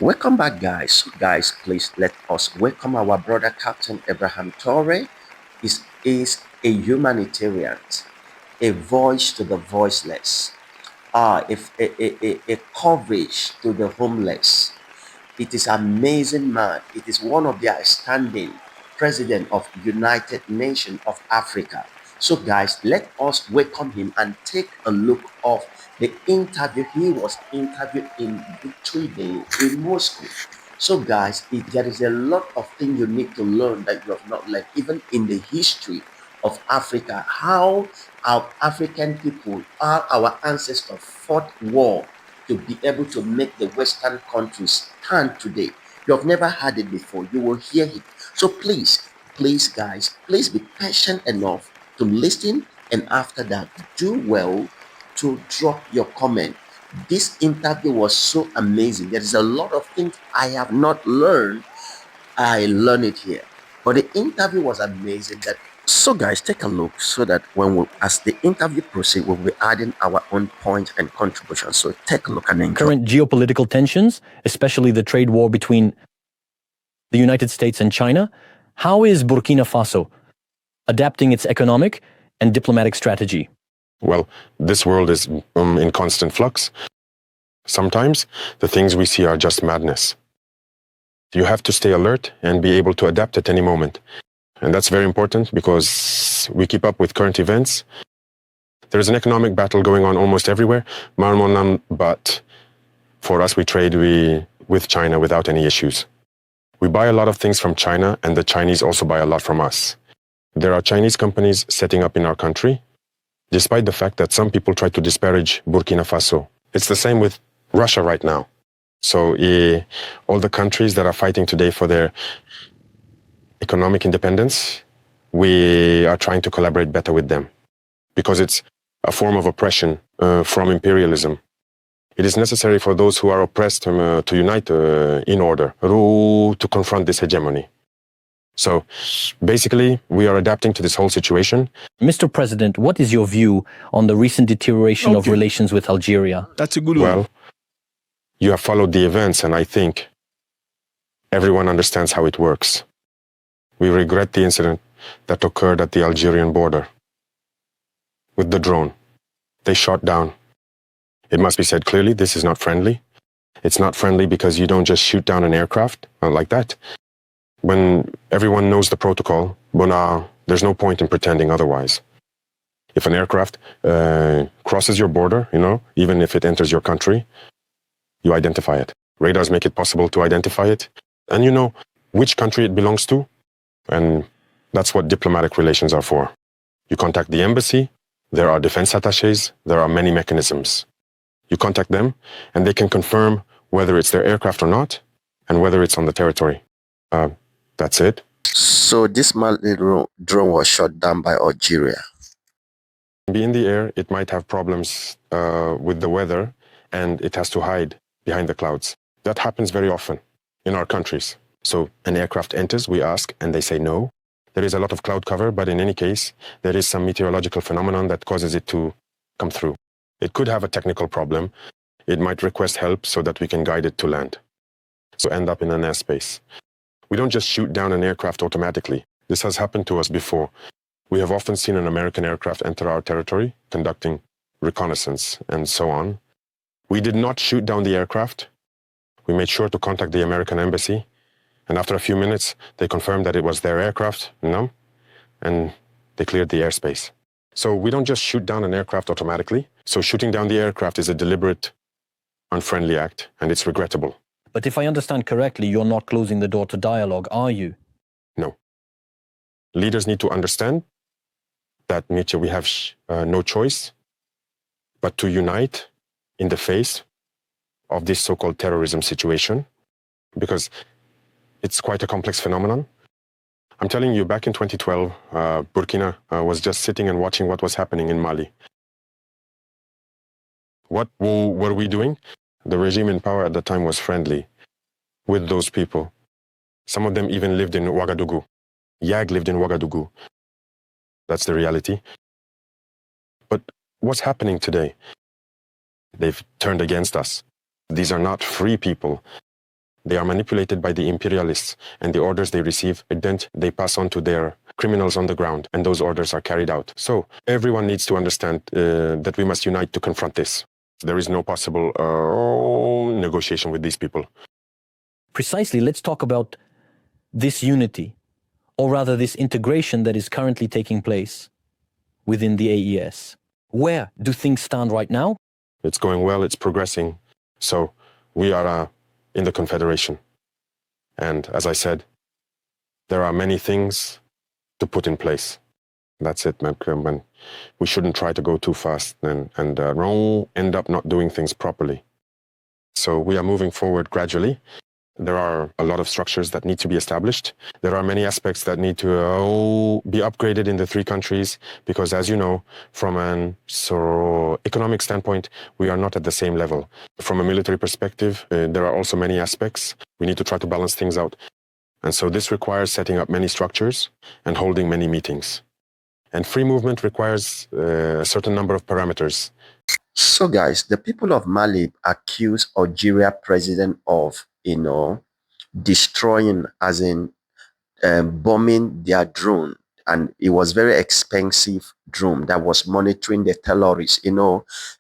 Welcome back, guys. So, guys, please let us welcome our brother Captain Ibrahim Traore. Is a humanitarian, a voice to the voiceless, if a coverage to the homeless. It is amazing man. It is one of the outstanding president of United Nations of Africa. So guys, let us welcome him and take a look of the interview. He was interviewed in Victory Day in Moscow. So guys, there is a lot of things you need to learn that you have not learned, even in the history of Africa, how our African people, our ancestors fought war to be able to make the Western countries stand today. You have never heard it before. You will hear it. So please, guys, please be patient enough to listen. And after that, do well to drop your comment. This interview was so amazing. There is a lot of things I have not learned. I learned it here. But the interview was amazing. That so guys, take a look so that as the interview proceeds, we'll be adding our own points and contributions. So take a look and enjoy. Current geopolitical tensions, especially the trade war between the United States and China, how is Burkina Faso adapting its economic and diplomatic strategy? Well, this world is in constant flux. Sometimes the things we see are just madness. You have to stay alert and be able to adapt at any moment. And that's very important because we keep up with current events. There's an economic battle going on almost everywhere, but for us, we trade with China without any issues. We buy a lot of things from China, and the Chinese also buy a lot from us. There are Chinese companies setting up in our country, despite the fact that some people try to disparage Burkina Faso. It's the same with Russia right now. So all the countries that are fighting today for their economic independence, we are trying to collaborate better with them because it's a form of oppression from imperialism. It is necessary for those who are oppressed to unite in order to confront this hegemony. So basically, we are adapting to this whole situation. Mr. President, what is your view on the recent deterioration of relations with Algeria? That's a good one. Well, you have followed the events, and I think everyone understands how it works. We regret the incident that occurred at the Algerian border with the drone. They shot down. It must be said clearly, this is not friendly. It's not friendly because you don't just shoot down an aircraft like that. When everyone knows the protocol, there's no point in pretending otherwise. If an aircraft crosses your border, even if it enters your country, you identify it. Radars make it possible to identify it. And you know which country it belongs to. And that's what diplomatic relations are for. You contact the embassy, there are defense attachés, there are many mechanisms. You contact them, and they can confirm whether it's their aircraft or not, and whether it's on the territory. That's it. So this drone was shot down by Algeria. Be in the air, it might have problems with the weather, and it has to hide behind the clouds. That happens very often in our countries. So an aircraft enters, we ask, and they say no. There is a lot of cloud cover, but in any case, there is some meteorological phenomenon that causes it to come through. It could have a technical problem. It might request help so that we can guide it to land. So end up in an airspace. We don't just shoot down an aircraft automatically. This has happened to us before. We have often seen an American aircraft enter our territory, conducting reconnaissance and so on. We did not shoot down the aircraft. We made sure to contact the American embassy. And after a few minutes, they confirmed that it was their aircraft, and they cleared the airspace. So we don't just shoot down an aircraft automatically. So shooting down the aircraft is a deliberate, unfriendly act, and it's regrettable. But if I understand correctly, you're not closing the door to dialogue, are you? No. Leaders need to understand that we have no choice but to unite in the face of this so-called terrorism situation, because it's quite a complex phenomenon. I'm telling you, back in 2012, Burkina was just sitting and watching what was happening in Mali. What were we doing? The regime in power at the time was friendly with those people. Some of them even lived in Ouagadougou. YAG lived in Ouagadougou. That's the reality. But what's happening today? They've turned against us. These are not free people. They are manipulated by the imperialists, and the orders they receive, then they pass on to their criminals on the ground, and those orders are carried out. So everyone needs to understand that we must unite to confront this. There is no possible negotiation with these people. Precisely, let's talk about this unity, or rather this integration that is currently taking place within the AES. Where do things stand right now? It's going well, it's progressing. So we are in the Confederation. And as I said, there are many things to put in place. That's it, man. We shouldn't try to go too fast and end up not doing things properly. So we are moving forward gradually. There are a lot of structures that need to be established. There are many aspects that need to be upgraded in the three countries because, as you know, from an economic standpoint, we are not at the same level. From a military perspective, there are also many aspects. We need to try to balance things out. And so this requires setting up many structures and holding many meetings. And free movement requires a certain number of parameters. So, guys, the people of Mali accuse Algeria president of, destroying, as in bombing their drone. And it was very expensive drone that was monitoring the terrorists.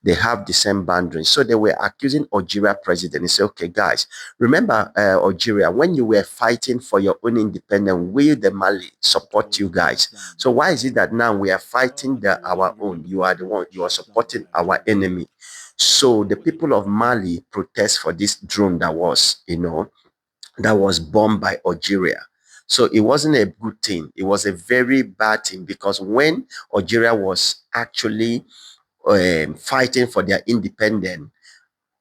They have the same boundaries. So they were accusing Algeria president. He said, okay, guys, remember Algeria, when you were fighting for your own independence, we, the Mali, support you guys. So why is it that now we are fighting our own? You are the one, you are supporting our enemy. So the people of Mali protest for this drone that was, that was bombed by Algeria. So it wasn't a good thing. It was a very bad thing because when Algeria was actually fighting for their independence,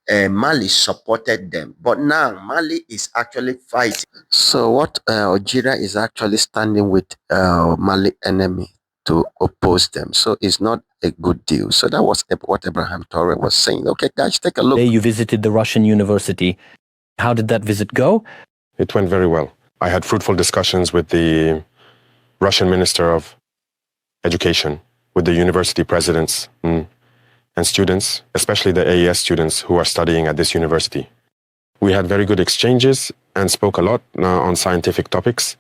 Mali supported them. But now Mali is actually fighting. So what Algeria is actually standing with Mali enemy to oppose them. So it's not a good deal. So that was what Ibrahim Traore was saying. Okay, guys, take a look. Today you visited the Russian university. How did that visit go? It went very well. I had fruitful discussions with the Russian Minister of Education, with the university presidents and students, especially the AES students who are studying at this university. We had very good exchanges and spoke a lot on scientific topics.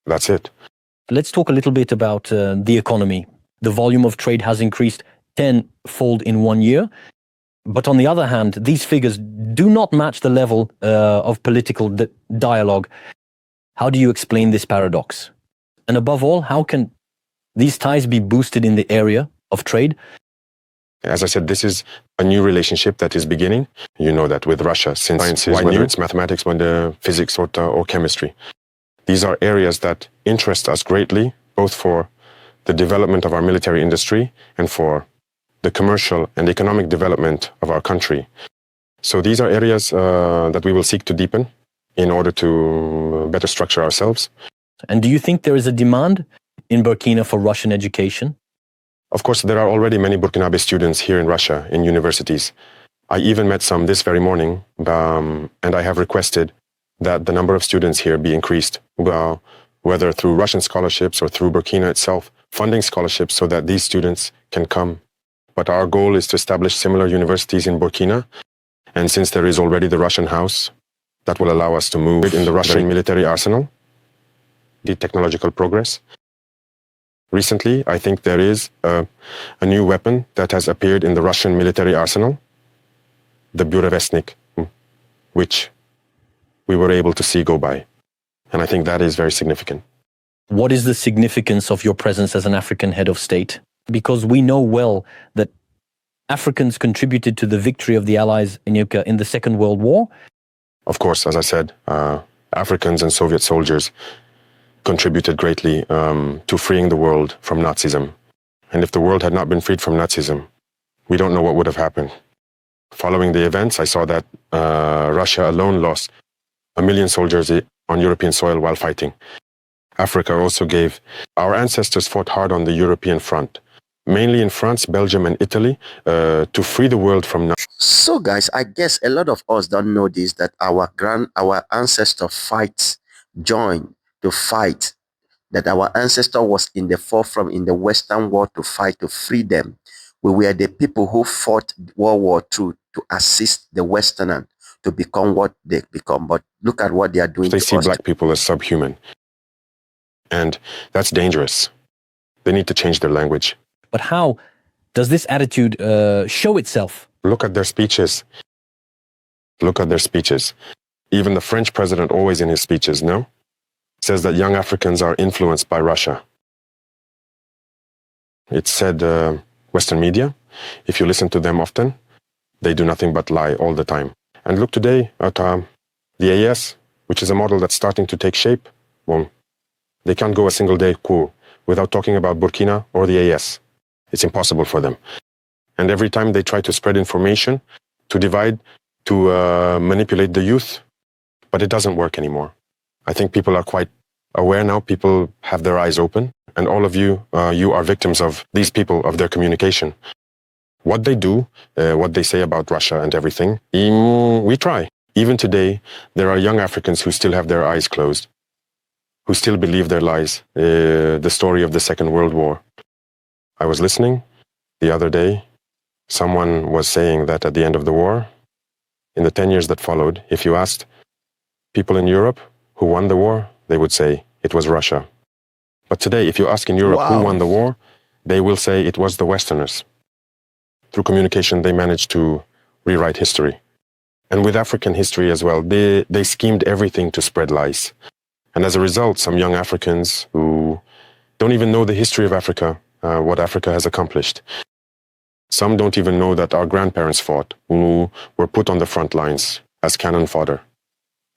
That's it. Let's talk a little bit about the economy. The volume of trade has increased tenfold in 1 year. But on the other hand, these figures do not match the level of political dialogue. How do you explain this paradox? And above all, how can these ties be boosted in the area of trade? As I said, this is a new relationship that is beginning. You know that with Russia, since sciences, whether it's mathematics, whether physics or chemistry. These are areas that interest us greatly, both for the development of our military industry and for the commercial and economic development of our country. So these are areas that we will seek to deepen in order to better structure ourselves. And do you think there is a demand in Burkina for Russian education? Of course, there are already many Burkinabe students here in Russia, in universities. I even met some this very morning, and I have requested that the number of students here be increased, whether through Russian scholarships or through Burkina itself, funding scholarships so that these students can come. But our goal is to establish similar universities in Burkina, and since there is already the Russian house, that will allow us to move in the Russian military arsenal, the technological progress. Recently, I think there is a new weapon that has appeared in the Russian military arsenal, the Burevestnik, which we were able to see go by. And I think that is very significant. What is the significance of your presence as an African head of state? Because we know well that Africans contributed to the victory of the Allies in the Second World War. Of course, as I said, Africans and Soviet soldiers contributed greatly to freeing the world from Nazism. And if the world had not been freed from Nazism, we don't know what would have happened. Following the events, I saw that Russia alone lost 1 million soldiers on European soil while fighting. Africa also gave. Our ancestors fought hard on the European front, mainly in France, Belgium, and Italy, to free the world from Nazism. So, guys, I guess a lot of us don't know this, that our ancestors joined to fight, that our ancestor was in the forefront in the Western world to fight to free them. We were the people who fought World War II to assist the Westerners to become what they become. But look at what they are doing They to see us. black people as subhuman. And that's dangerous. They need to change their language. But how does this attitude show itself? Look at their speeches. Look at their speeches. Even the French president, always in his speeches, no? Says that young Africans are influenced by Russia. It's said Western media, if you listen to them often, they do nothing but lie all the time. And look today at the AES, which is a model that's starting to take shape. Well, they can't go a single day cool without talking about Burkina or the AES. It's impossible for them. And every time they try to spread information, to divide, to manipulate the youth, but it doesn't work anymore. I think people are quite aware now. People have their eyes open. And all of you, you are victims of these people, of their communication. What they do, what they say about Russia and everything, we try. Even today, there are young Africans who still have their eyes closed, who still believe their lies, the story of the Second World War. I was listening the other day. Someone was saying that at the end of the war, in the 10 years that followed, if you asked people in Europe who won the war, they would say it was Russia. But today, if you ask in Europe who won the war, they will say it was the Westerners. Through communication, they managed to rewrite history. And with African history as well, they schemed everything to spread lies. And as a result, some young Africans who don't even know the history of Africa, what Africa has accomplished. Some don't even know that our grandparents fought, who were put on the front lines as cannon fodder.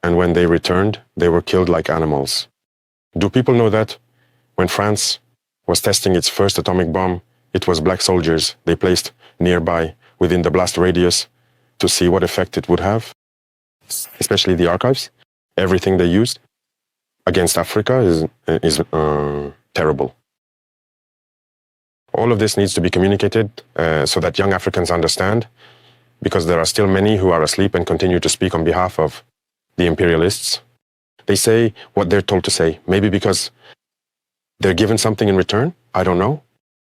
And when they returned, they were killed like animals. Do people know that when France was testing its first atomic bomb, it was black soldiers they placed nearby within the blast radius to see what effect it would have? Especially the archives. Everything they used against Africa is terrible. All of this needs to be communicated so that young Africans understand, because there are still many who are asleep and continue to speak on behalf of the imperialists. They say what they're told to say, maybe because they're given something in return. I don't know.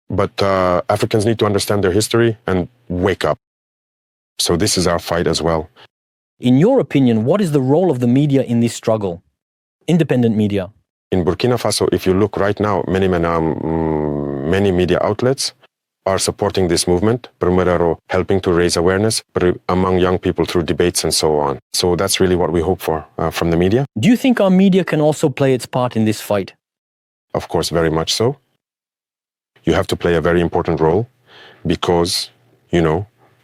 But Africans need to understand their history and wake up. So this is our fight as well. In your opinion, what is the role of the media in this struggle? Independent media. In Burkina Faso, if you look right now, many media outlets are supporting this movement, helping to raise awareness among young people through debates and so on. So that's really what we hope for from the media. Do you think our media can also play its part in this fight? Of course, very much so. You have to play a very important role because,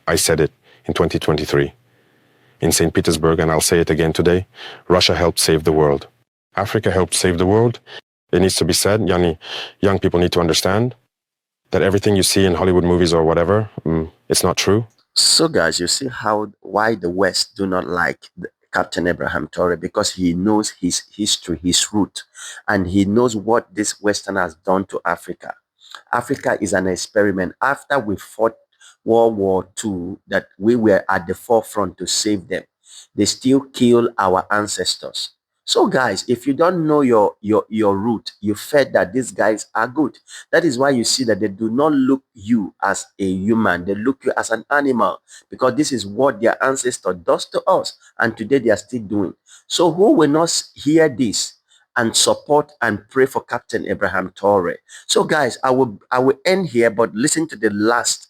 I said it in 2023 in St. Petersburg, and I'll say it again today, Russia helped save the world. Africa helped save the world. It needs to be said. Young people need to understand that everything you see in Hollywood movies or whatever, it's not true. So guys, you see why the West do not like Captain Ibrahim Traore, because he knows his history, his root, and he knows what this Western has done to Africa. Africa is an experiment. After we fought World War II, that we were at the forefront to save them, they still kill our ancestors. So guys, if you don't know your root, you fed that these guys are good. That is why you see that they do not look you as a human. They look you as an animal, because this is what their ancestor does to us. And today they are still doing. So who will not hear this and support and pray for Captain Ibrahim Traore? So guys, I will end here, but listen to the last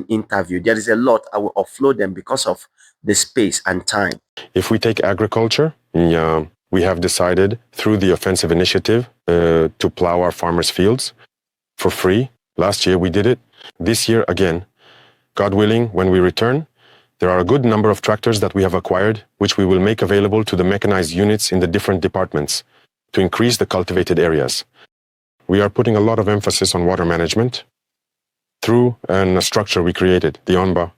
interview. There is a lot. I will offload them because of the space and time. If we take agriculture, we have decided through the offensive initiative to plow our farmers' fields for free. Last year we did it. This year again, God willing, when we return, there are a good number of tractors that we have acquired, which we will make available to the mechanized units in the different departments to increase the cultivated areas. We are putting a lot of emphasis on water management through a structure we created, the ONBA,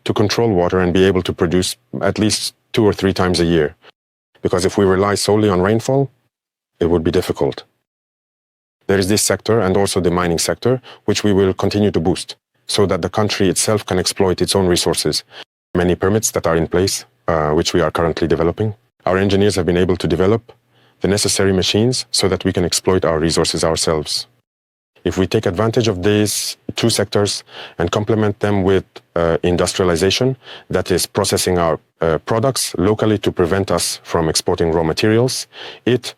to control water and be able to produce at least 2 or 3 times a year. Because if we rely solely on rainfall, it would be difficult. There is this sector and also the mining sector, which we will continue to boost so that the country itself can exploit its own resources. Many permits that are in place, which we are currently developing. Our engineers have been able to develop the necessary machines so that we can exploit our resources ourselves. If we take advantage of these two sectors and complement them with industrialization, that is processing our products locally to prevent us from exporting raw materials, it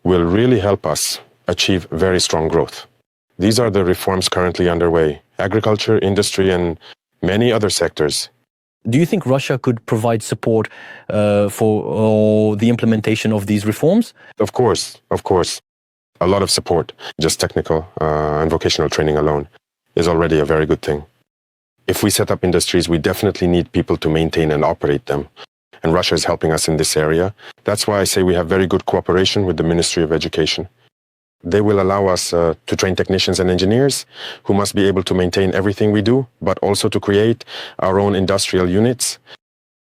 will really help us achieve very strong growth. These are the reforms currently underway: agriculture, industry, and many other sectors. Do you think Russia could provide support for the implementation of these reforms? Of course, of course. A lot of support. Just technical and vocational training alone is already a very good thing. If we set up industries, we definitely need people to maintain and operate them. And Russia is helping us in this area. That's why I say we have very good cooperation with the Ministry of Education. They will allow us to train technicians and engineers who must be able to maintain everything we do, but also to create our own industrial units.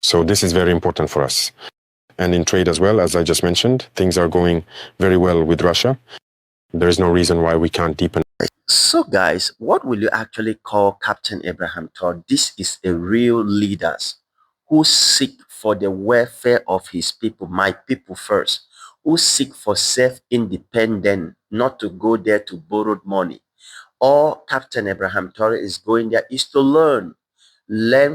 So this is very important for us. And in trade as well, as I just mentioned, things are going very well with Russia. There is no reason why we can't deepen. So, guys, what will you actually call Captain Ibrahim Traore? This is a real leader who seek for the welfare of his people, my people first, who seek for self-independence, not to go there to borrow money. All Captain Ibrahim Traore is going there is to learn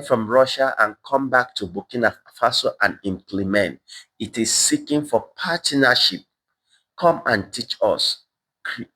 from Russia and come back to Burkina Faso and implement. It is seeking for partnership. Come and teach us.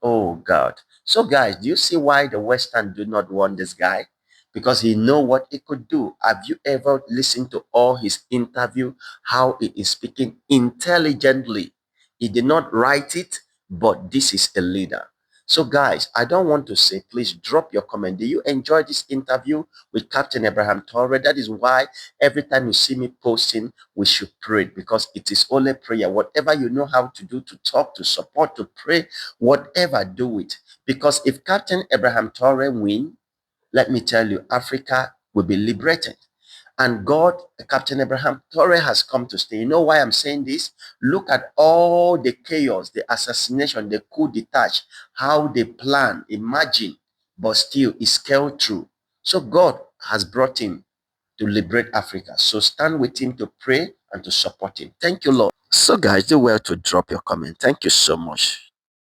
Oh God. So guys, do you see why the Western do not want this guy? Because he know what he could do. Have you ever listened to all his interview, how he is speaking intelligently? He did not write it, but this is a leader. So guys, I don't want to say, please drop your comment. Do you enjoy this interview with Captain Ibrahim Traore? That is why every time you see me posting, we should pray, because it is only prayer. Whatever you know how to do, to talk, to support, to pray, whatever, do it. Because if Captain Ibrahim Traore win, let me tell you, Africa will be liberated. And God, Captain Ibrahim Traore has come to stay. You know why I'm saying this? Look at all the chaos, the assassination, the coup d'etat, how they plan, imagine, but still is scaled through. So God has brought him to liberate Africa. So stand with him to pray and to support him. Thank you, Lord. So guys, do well to drop your comment. Thank you so much.